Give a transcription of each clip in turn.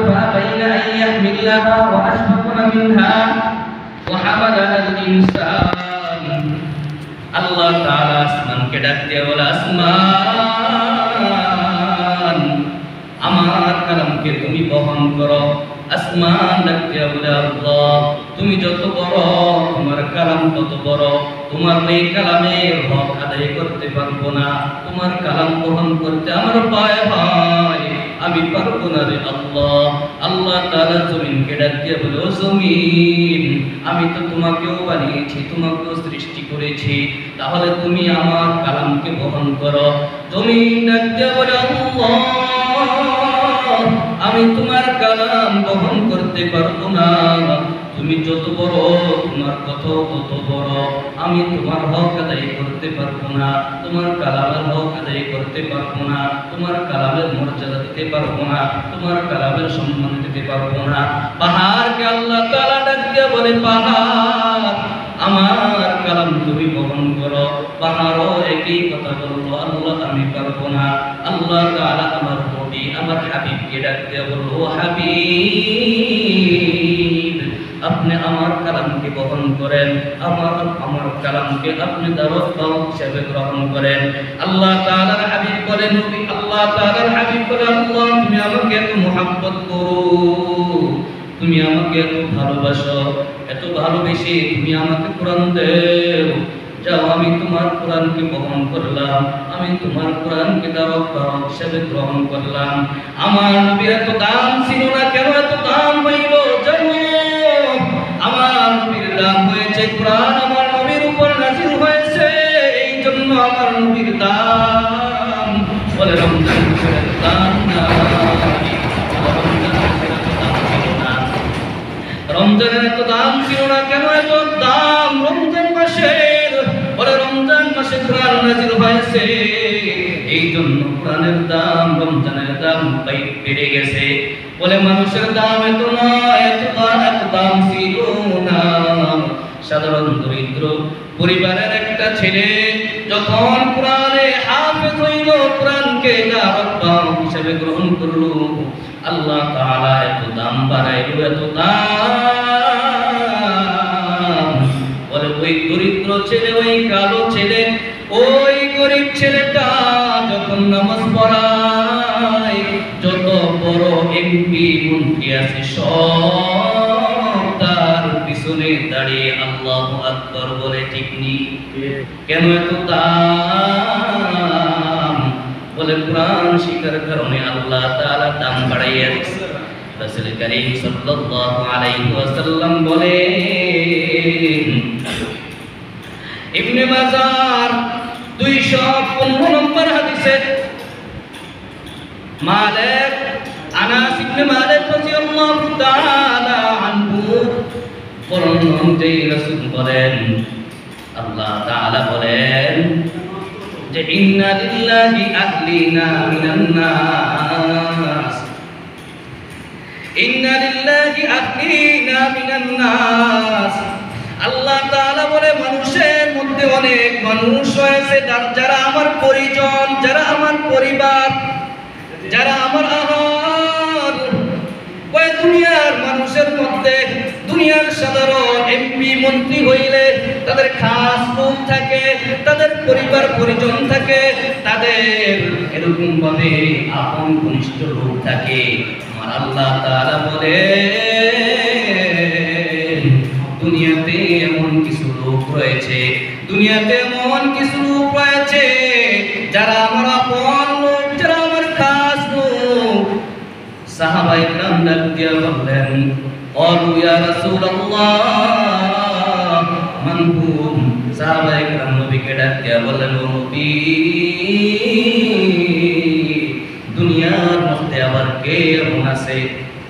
فأبين أن يحملنها وأشفقن منها وحملها الإنسان আল্লাহ তাআলা আসমানকে ডাক দিয়ে বলে, আসমান আমার কালামকে তুমি বহন করো। আসমান ডাক দিয়ে বলে, আল্লাহ তুমি যত বড় তোমার কালাম তত বড়, তোমার এই কালামের হক আদায় করতে পারবো না, তোমার কালাম বহন করতে আমার পায়ে ভাই আমি পারবো না রে আল্লাহ। আল্লাহ তাআলা জমিনকে ডাক দিয়ে বলে, ও জমিন আমি তো তোমাকেও বানিয়েছি, তোমাকেও সৃষ্টি করেছি, তাহলে তুমি আমার কালামকে বহন করো। জমিন ডাক দিয়ে বলে, আল্লাহ আমি তোমার কালাম বহন করতে পারবো না, তুমি যত বড় তোমার কথা তত বড়, আমি তোমার হক আদায় করতে পারবো না, তোমার কালামের হক আদায় করতে পারবো না, তোমার কালামের মর্যাদা দিতে পারবো না, তোমার কালামের সম্মান দিতে পারবো না। পাহাড়কে আল্লাহ তাআলা ডাক দিয়ে বলে, পাহাড় আমার কালাম তুমি বহন করো। পাহাড়ও একই কথা বললো, আল্লাহ আমি পারবো না। আল্লাহ তাআলা আমার নবী আমার হাবিবকে ডাক দিয়ে বলল, ও হাবিব আপনি আমার কালামকে বহন করেন, আমার কালামকে আপনি দারুল হিসেবে গ্রহণ করেন। আল্লাহ তাআলার হাবিব বলে, নবী আল্লাহ তাআলার হাবিব বলে, আল্লাহ তুমি আমাকে এত মুহাব্বত করো, তুমি আমাকে এত ভালোবাসো, এত ভালোবেসে তুমি আমাকে কোরআন দেও, যাও আমি তোমার কোরআনকে বহন করলাম, আমি তোমার কোরআনকে দারুল হিসেবে গ্রহণ করলাম। আমার নবীর এত দাম ছিল না, কেন এত দাম হইল জানো? আমার নবীর দাম হয়েছে, কোরআন আমার নবীর উপর নাযিল হয়েছে, এই জন্য আমার নবীর দাম। বলে রমজান মাসের দাম না, রমজানের এত দাম ছিল না, কেন এত দাম রমজান মাসের? বলে রমজান মাসে কোরআন নাযিল হয়েছে, এই জন্য কোরআনের দাম রমজানের দাম বেড়ে গেছে। বলে মানুষের দাম এত নয়, এত দাম ছিল না। সাধারণ দরিদ্র পরিবারের একটা ছেলে যখন কোরআনে হাফেজ হইল, কোরআনকে দারুল হিসেবে গ্রহণ করলো, আল্লাহ তাআলা এত দাম বাড়াইল, এত দাম। বলে ওই দরিদ্র ছেলে, ওই কালো ছেলে, ওই গরিব ছেলেটা যখন নামাজ পড়ায়, যত বড় এমপি মন্ত্রী আছে সব তার পিছনে দাঁড়িয়ে আল্লাহু আকবার বলে, ঠিক নি? কেন এত দাম? বলে কোরআন শিখার কারণে আল্লাহ তাআলা দাম বাড়াইয়া দিয়েছে। রাসূল কারীম সাল্লাল্লাহু আলাইহি ওয়াসাল্লাম বলেন, ইবনে মাজার 215 নম্বর হাদিসে মালিক আনাস ইবনে মালিক রাদিয়াল্লাহু তাআলা আনহু বলেন যে রাসূল বলেন, আল্লাহ তাআলা বলেন যে ইন্না লিল্লাহি আহলিনা মিনান নাস, ইন্না লিল্লাহি আহলিনা মিনান নাস। আল্লাহ তাআলা বলে মানুষের মধ্যে অনেক মানুষ রয়েছে যারা আমার পরিজন, যারা আমার পরিবার, যারা আমার আহার। ওই দুনিয়ার মানুষের মধ্যে দুনিয়ার সাধারণ এমপি মন্ত্রী হইলে তাদের খাস লোক থাকে, তাদের পরিবার পরিজন থাকে, তাদের এরকম ভাবে আপন ঘনিষ্ঠ লোক থাকে। আমার আল্লাহ তাআলা বলে দুনিয়াতে এমন কিছু লোক রয়েছে, দুনিয়াতে এমন কিছু লোক রয়েছে যারা আমার আপন লোক, যারা আমার খাস লোক। সাহাবায়ে কেরাম ডাক দিয়া বললেন, ক্বালু ইয়া রাসূলুল্লাহ মান হুম? সাহাবায়ে কেরাম নবীকে ডাক দিয়া বললেন, ও নবী দুনিয়ার মধ্যে আবার কে এমন আছে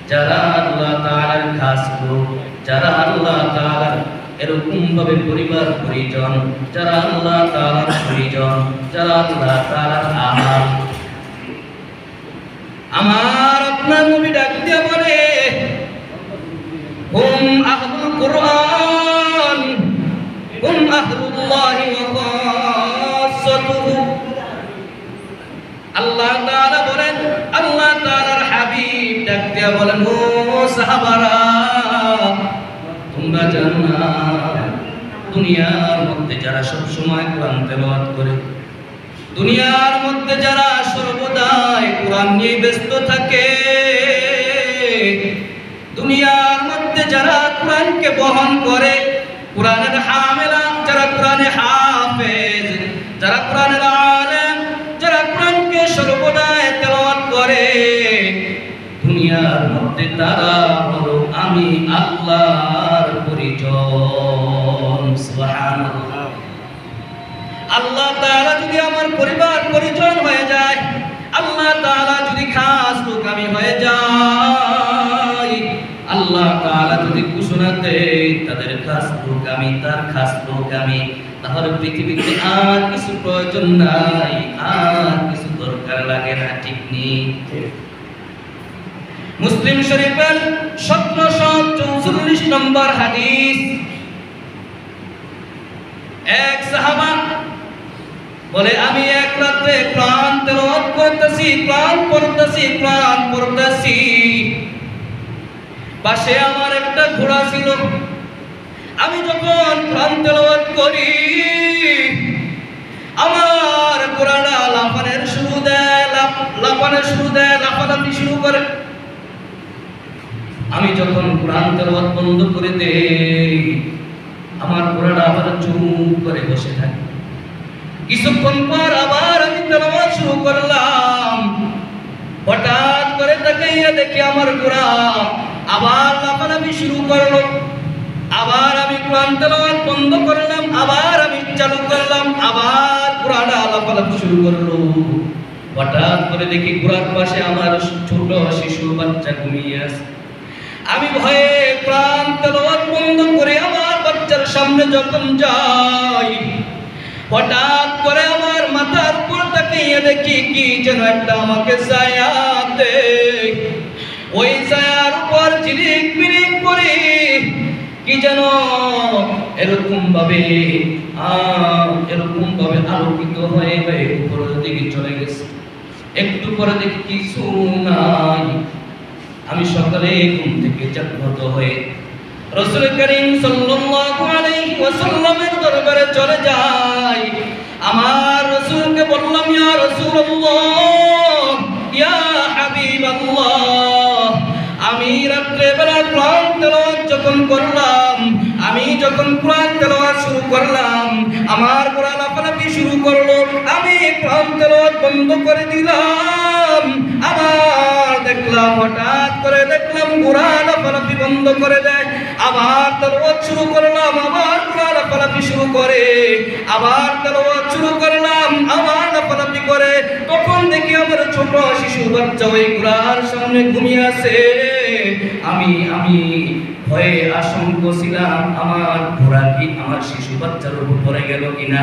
যারা আল্লাহ তাআলার খাস লোক, যারা আল্লাহ তাআলার এরকম ভাবে পরিবার পরিজন, যারা আল্লাহ তাআলার পরিজন, যারা আল্লাহ তাআলার আহার। আমার আপনার নবী ডাক দিয়া বলে, হুম আহলুল কুরআন, হুম আহলুল্লাহি ওয়া খাসাতুহু। আল্লাহ তাআলা বলেন, আল্লাহ তাআলার হাবিব ডাক দিয়া করে বলেন, ও সাহাবারা, তোমরা জানো না দুনিয়ার মধ্যে যারা সব সময় কোরআন তেলাওয়াত করে, দুনিয়ার মধ্যে যারা সর্বদাই কোরআন নিয়ে ব্যস্ত থাকে, দুনিয়ার মধ্যে যারা কোরআনকে বহন করে, কোরআনের হামেলা, যারা কোরআনে হাফেজ, যারা কোরআনের আলেম, যারা কোরআনকে সর্বদাই তেলাওয়াত করে, দুনিয়ার মধ্যে তারা হলো আমি আল্লাহর পরিজন। সুবহানাল্লাহ। আল্লাহ তাআলা যদি আমার পরিবার পরিজন হয়ে যায়, আল্লাহ তাআলা যদি খাস লোক আমি হয়ে যাই, আল্লাহ তাআলা যদি ঘোষণা দেয় তাদের খাস লোক আমি, তার খাস লোক আমি, তাহলে পৃথিবীতে আর কিছু প্রয়োজন নাই, আর কিছু দরকার লাগে না। ঠিক নেই? মুসলিম শরীফের 1744 নম্বর হাদিস, এক সাহাবা বলে, আমি এক রাতে কোরআন তেলাওয়াত করতেছি, কোরআন পড়তেছি, পাশে আমার একটা ঘোড়া ছিল। আমি যখন কোরআন তেলাওয়াত করি, আমার ঘোড়াটা লাফানোর শুরু দেয়, লাফালাফি শুরু করে। আমি যখন কোরআন তেলাওয়াত বন্ধ করে দেই, আমার ঘোড়াটা আবার চুপ করে বসে থাকে। কিছুক্ষণ পর আবার আমি তেলাওয়াত শুরু করলাম, হঠাৎ করে তাকাইয়া দেখি আমার ঘোড়া আবার লাফালাফি শুরু করলো। আবার আমি কোরআন তেলাওয়াত বন্ধ করলাম, আবার আমি চালু করলাম, আবার ঘোড়াটা লাফালাফি শুরু করলো। হঠাৎ করে দেখি ঘোড়ার পাশে আমার ছোট শিশু বাচ্চা ঘুমিয়ে আছে। আমি ভয়ে কোরআন তেলাওয়াত বন্ধ করে আমার বাচ্চার সামনে যখন যাই, হঠাৎ করে আমার মাথার উপর তাকিয়ে দেখি কি যেন একটা আমাকে ছায়া দেয়। ওই ছায়ার উপর ঝিলিক মিলিক করে কি যেন এরকম ভাবে আলোকিত হয়ে উপরের দিকে চলে গেছে। একটু পরে দেখি কিছু নাই। আমি সকালে ঘুম থেকে জাগ্রত হয়ে রাসূল করিম সাল্লাল্লাহু আলাইহি ওয়াসাল্লামের দরবারে চলে যাই। আমার রাসূলকে বললাম, ইয়া রাসূলুল্লাহ, ইয়া হাবিবাল্লাহ, আমি রাত্রে বেলা কোরআন তেলাওয়াত যখন করলাম, আমি যখন কোরআন তেলাওয়াত শুরু করলাম, আমার ঘোড়া লাফালাফি শুরু করলো। আমি কোরআন তেলাওয়াত বন্ধ করে দিলাম, আবার দেখলাম, হঠাৎ করে দেখলাম ঘোড়া লাফালাফি বন্ধ করে দেয়। আবার তেলাওয়াত শুরু করলাম, আবার ঘোড়া লাফালাফি শুরু করে, আবার তেলাওয়াত শুরু করলাম, আবার লাফালাফি করে। তখন দেখি আমার ছোট শিশু বাচ্চা ওই ঘোড়ার সামনে ঘুমিয়ে আছে। আমি ভয়ে আশঙ্ক ছিলাম আমার ঘোড়া কি আমার শিশু বাচ্চার উপর পড়ে গেল কিনা।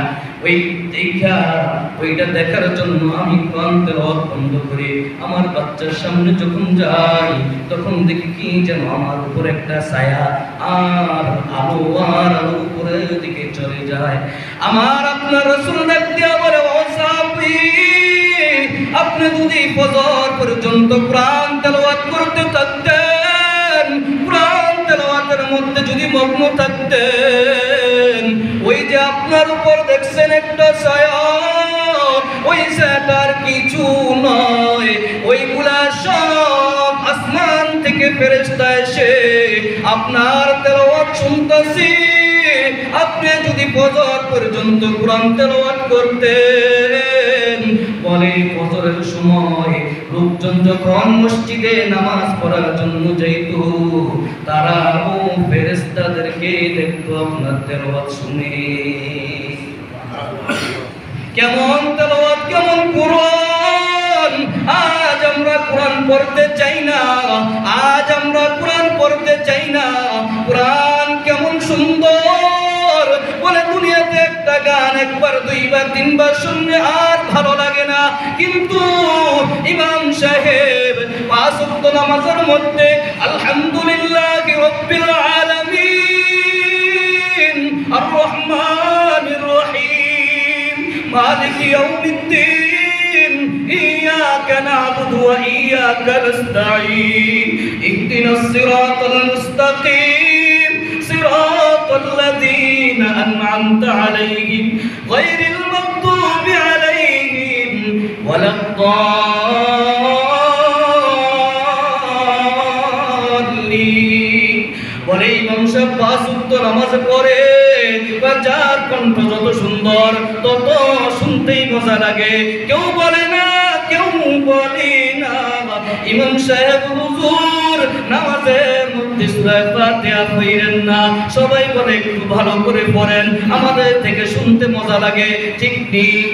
ওইটা দেখার জন্য আমি কোরআন তেলাওয়াত বন্ধ করে আমার বাচ্চার সামনে যখন যাই, তখন দেখি কি যেন আমার উপর একটা ছায়া আর আলো উপরের দিকে চলে যায়। আমার আপনার রাসূল ডাক দিয়া বলে, ও সাহাবী, আপনি যদি ফজর পর্যন্ত কোরআন তেলাওয়াত করতে থাকতেন, কোরআন তেলাওয়াতের মধ্যে যদি মগ্ন থাকতেন, ওই যে আপনার উপর দেখছেন একটা ছায়া, ওই ছায়াটার কিছু নয়, ওইগুলা সব আসমান থেকে ফেরেশতা এসে আপনার তেলাওয়াত শুনতেছি। আপনি যদি ফজর পর্যন্ত কোরআন তেলাওয়াত করতেন, বলে ফজরের সময় লোকজন যখন মসজিদে নামাজ পড়ার জন্য যাইত, তারা ও ফেরেশতাদেরকে দেখতো আপনার তেলাওয়াত শুনে। কেমন তেলাওয়াত, কেমন কোরআন! আজ আমরা কোরআন পড়তে চাই না, আজ আমরা কোরআন পড়তে চাই না। কোরআন কেমন সুন্দর! বলে দুনিয়াতে একটা গান একবার, দুইবার, তিনবার শুনলে আর ভালো লাগে না, কিন্তু ইমাম সাহেব পাঁচ ওয়াক্ত নামাজের মধ্যে আলহামদুলিল্লাহি রাব্বিল আলামিন আর রহমানির রহিম মালিকি ইয়াউমিদ্দিন ইয়্যাকা إياك نعبد وإياك نستعين اهدنا الصراط المستقيم صراط الذين أنعمت عليهم غير المغضوب عليهم ولا الضالين বলে ইমাম সাহেব 5 ওয়াক্ত নামাজ পড়ে যার কণ্ঠ যত সুন্দর তত শুনতেই মজা লাগে কেউ বলে না কেউ বলে না ইমাম সাহেব হুজুর নামাজের মধ্যে সূরা ফাতিহা পড়েন না সবাই বলে একটু ভালো করে পড়েন আমাদের থেকে শুনতে মজা লাগে ঠিক ঠিক